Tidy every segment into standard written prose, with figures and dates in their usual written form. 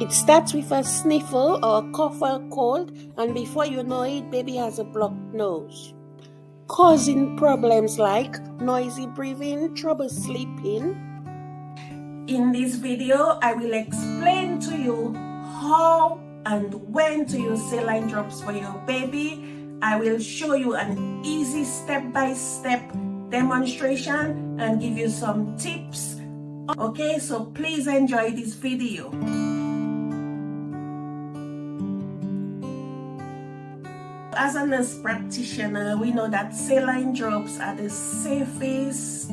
It starts with a sniffle or a cough or cold, and before you know it, baby has a blocked nose, causing problems like noisy breathing, trouble sleeping. In this video, I will explain to you how and when to use saline drops for your baby. I will show you an easy step-by-step demonstration and give you some tips. Okay, so please enjoy this video. As a nurse practitioner, we know that saline drops are the safest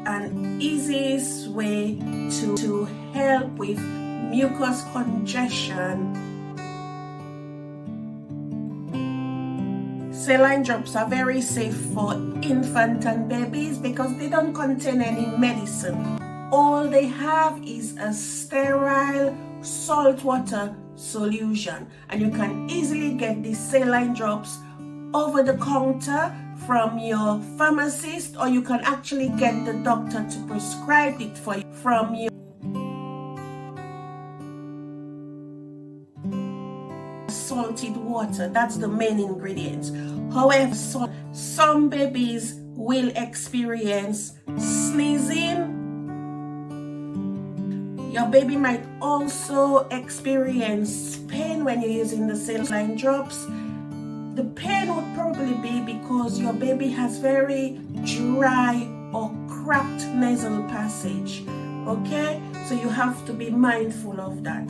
and easiest way to help with mucus congestion. Saline drops are very safe for infant and babies because they don't contain any medicine. All they have is a sterile saltwater solution, and you can easily get these saline drops over the counter from your pharmacist, or you can actually get the doctor to prescribe it for you from your salted water. That's the main ingredient. However, some babies will experience sneezing. Your baby might also experience pain when you're using the saline drops. The pain would probably be because your baby has very dry or cracked nasal passage. Okay, so you have to be mindful of that.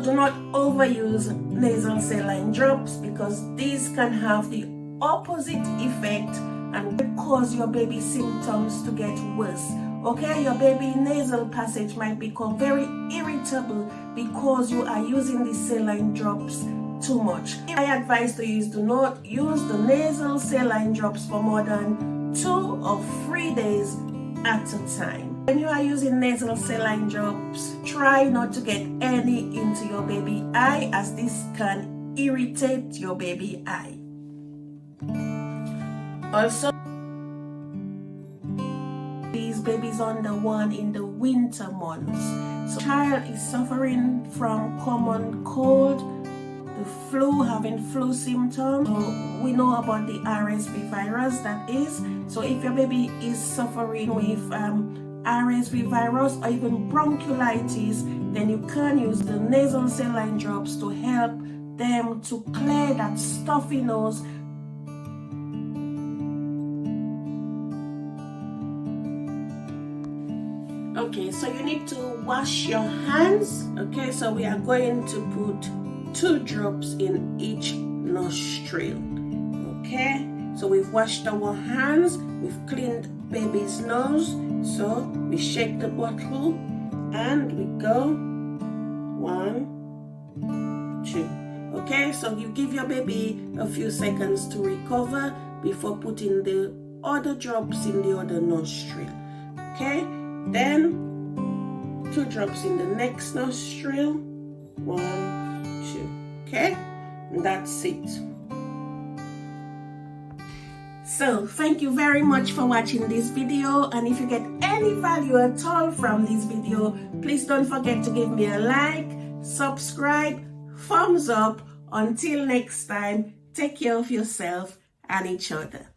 Do not overuse nasal saline drops because these can have the opposite effect and cause your baby's symptoms to get worse. Okay, your baby's nasal passage might become very irritable because you are using these saline drops too much. My advice to you is do not use the nasal saline drops for more than 2 or 3 days at a time. When you are using nasal saline drops, try not to get any into your baby eye, as this can irritate your baby eye. Also, these babies under 1 in the winter months. So child is suffering from common cold, the flu, having flu symptoms. So we know about the RSV virus, that is. So if your baby is suffering with RSV virus or even bronchiolitis, then you can use the nasal saline drops to help them to clear that stuffy nose. Okay, so you need to wash your hands. Okay, so we are going to put 2 drops in each nostril. Okay, so we've washed our hands, we've cleaned baby's nose. So we shake the bottle and we go 1, 2. Okay, so you give your baby a few seconds to recover before putting the other drops in the other nostril. Okay, then 2 drops in the next nostril, 1, 2. Okay, and that's it. So thank you very much for watching this video, and if you get any value at all from this video, please don't forget to give me a like, subscribe, thumbs up. Until next time, take care of yourself and each other.